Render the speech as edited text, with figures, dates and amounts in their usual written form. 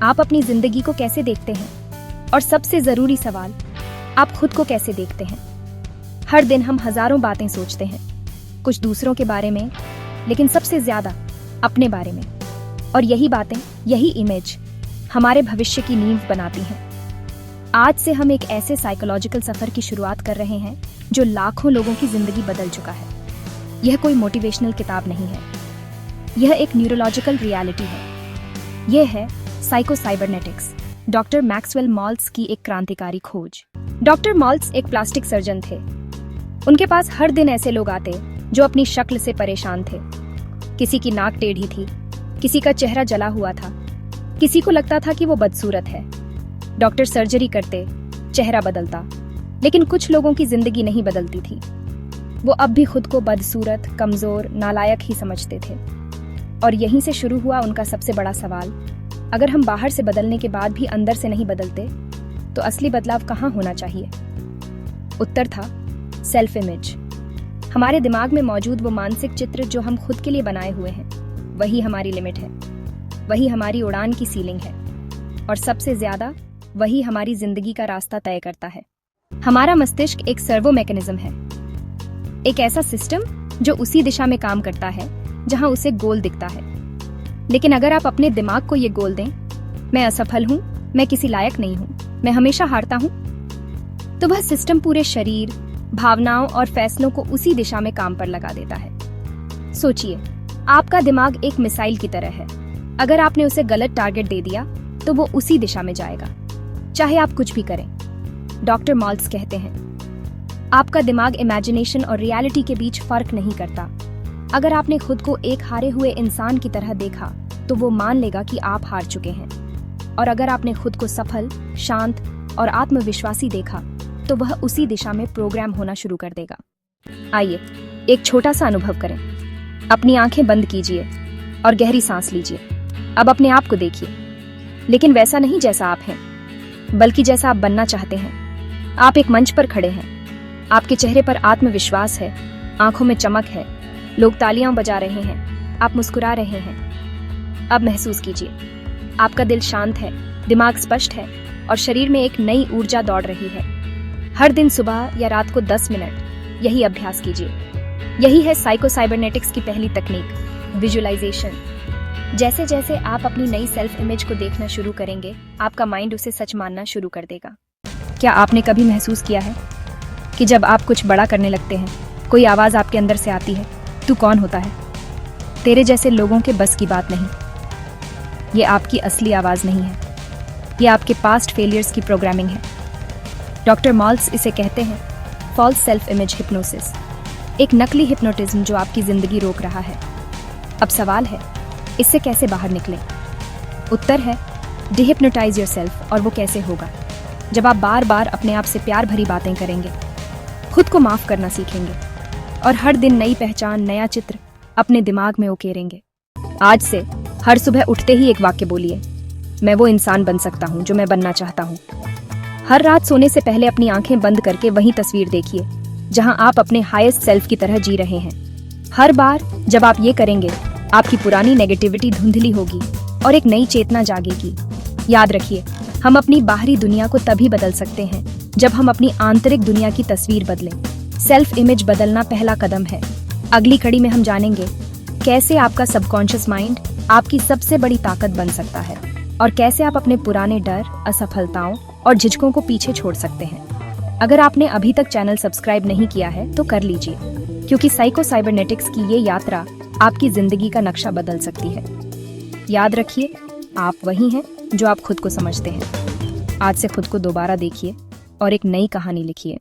आप अपनी जिंदगी को कैसे देखते हैं? और सबसे जरूरी सवाल, आप खुद को कैसे देखते हैं? हर दिन हम हजारों बातें सोचते हैं, कुछ दूसरों के बारे में, लेकिन सबसे ज्यादा अपने बारे में। और यही बातें, यही इमेज हमारे भविष्य की नींव बनाती हैं। आज से हम एक ऐसे साइकोलॉजिकल सफर की शुरुआत कर रहे हैं जो लाखों लोगों की जिंदगी बदल चुका है। यह कोई मोटिवेशनल किताब नहीं है, यह एक न्यूरोलॉजिकल रियलिटी है। यह है साइको साइबरनेटिक्स, डॉक्टर मैक्सवेल मॉल्ट्ज की एक क्रांतिकारी खोज। डॉक्टर मॉल्ट्ज एक प्लास्टिक सर्जन थे। उनके पास हर दिन ऐसे लोग आते जो अपनी शक्ल से परेशान थे। किसी की नाक टेढ़ी थी, किसी का चेहरा जला हुआ था, किसी को लगता था कि वो बदसूरत है। डॉक्टर सर्जरी करते, चेहरा बदलता, लेकिन कुछ लोगों की जिंदगी नहीं बदलती थी। वो अब भी खुद को बदसूरत, कमजोर, नालायक ही समझते थे। और यहीं से शुरू हुआ उनका सबसे बड़ा सवाल, अगर हम बाहर से बदलने के बाद भी अंदर से नहीं बदलते तो असली बदलाव कहाँ होना चाहिए? उत्तर था सेल्फ इमेज। हमारे दिमाग में मौजूद वो मानसिक चित्र जो हम खुद के लिए बनाए हुए हैं, वही हमारी लिमिट है, वही हमारी उड़ान की सीलिंग है, और सबसे ज्यादा वही हमारी जिंदगी का रास्ता तय करता है। हमारा मस्तिष्क एक सर्वो मैकेनिज्म है, एक ऐसा सिस्टम जो उसी दिशा में काम करता है जहां उसे गोल दिखता है। लेकिन अगर आप अपने दिमाग को ये गोल दें, मैं असफल हूं, मैं किसी लायक नहीं हूं, मैं हमेशा हारता हूं, तो वह सिस्टम पूरे शरीर, भावनाओं और फैसलों को उसी दिशा में काम पर लगा देता है। सोचिए, आपका दिमाग एक मिसाइल की तरह है। अगर आपने उसे गलत टारगेट दे दिया तो वो उसी दिशा में जाएगा, चाहे आप कुछ भी करें। डॉक्टर मॉल्ट्ज कहते हैं, आपका दिमाग इमेजिनेशन और रियलिटी के बीच फर्क नहीं करता। अगर आपने खुद को एक हारे हुए इंसान की तरह देखा तो वो मान लेगा कि आप हार चुके हैं, और अगर आपने खुद को सफल, शांत और आत्मविश्वासी देखा तो वह उसी दिशा में प्रोग्राम होना शुरू कर देगा। आइए एक छोटा सा अनुभव करें। अपनी आंखें बंद कीजिए और गहरी सांस लीजिए। अब अपने आप को देखिए, लेकिन वैसा नहीं जैसा आप हैं, बल्कि जैसा आप बनना चाहते हैं। आप एक मंच पर खड़े हैं, आपके चेहरे पर आत्मविश्वास है, आंखों में चमक है, लोग तालियां बजा रहे हैं, आप मुस्कुरा रहे हैं। अब महसूस कीजिए, आपका दिल शांत है, दिमाग स्पष्ट है और शरीर में एक नई ऊर्जा दौड़ रही है। हर दिन सुबह या रात को 10 मिनट यही अभ्यास कीजिए। यही है साइको साइबरनेटिक्स की पहली तकनीक, विजुअलाइजेशन। जैसे जैसे आप अपनी नई सेल्फ इमेज को देखना शुरू करेंगे, आपका माइंड उसे सच मानना शुरू कर देगा। क्या आपने कभी महसूस किया है कि जब आप कुछ बड़ा करने लगते हैं, कोई आवाज आपके अंदर से आती है, तू कौन होता है? तेरे जैसे लोगों के बस की बात नहीं। ये आपकी असली आवाज नहीं है, ये आपके पास्ट फेलियर्स की प्रोग्रामिंग है। डॉक्टर मॉल्ट्ज इसे कहते हैं फॉल्स सेल्फ इमेज हिप्नोसिस, एक नकली हिप्नोटिज्म जो आपकी जिंदगी रोक रहा है। अब सवाल है, इससे कैसे बाहर निकलें? उत्तर है डिहिप्नोटाइज योरसेल्फ। और वो कैसे होगा? जब आप बार बार अपने आप से प्यार भरी बातें करेंगे, खुद को माफ करना सीखेंगे और हर दिन नई पहचान, नया चित्र अपने दिमाग में उकेरेंगे। आज से हर सुबह उठते ही एक वाक्य बोलिए, मैं वो इंसान बन सकता हूँ जो मैं बनना चाहता हूँ। हर रात सोने से पहले अपनी आंखें बंद करके वही तस्वीर देखिए जहां आप अपने हाईएस्ट सेल्फ की तरह जी रहे हैं। हर बार जब आप ये करेंगे, आपकी पुरानी नेगेटिविटी धुंधली होगी और एक नई चेतना जागेगी। याद रखिए, हम अपनी बाहरी दुनिया को तभी बदल सकते हैं जब हम अपनी आंतरिक दुनिया की तस्वीर बदलें। सेल्फ इमेज बदलना पहला कदम है। अगली कड़ी में हम जानेंगे कैसे आपका सबकॉन्शियस माइंड आपकी सबसे बड़ी ताकत बन सकता है और कैसे आप अपने पुराने डर, असफलताओं और झिझकों को पीछे छोड़ सकते हैं। अगर आपने अभी तक चैनल सब्सक्राइब नहीं किया है तो कर लीजिए, क्योंकि साइको साइबरनेटिक्स की ये यात्रा आपकी जिंदगी का नक्शा बदल सकती है। याद रखिए, आप वही हैं जो आप खुद को समझते हैं। आज से खुद को दोबारा देखिए और एक नई कहानी लिखिए।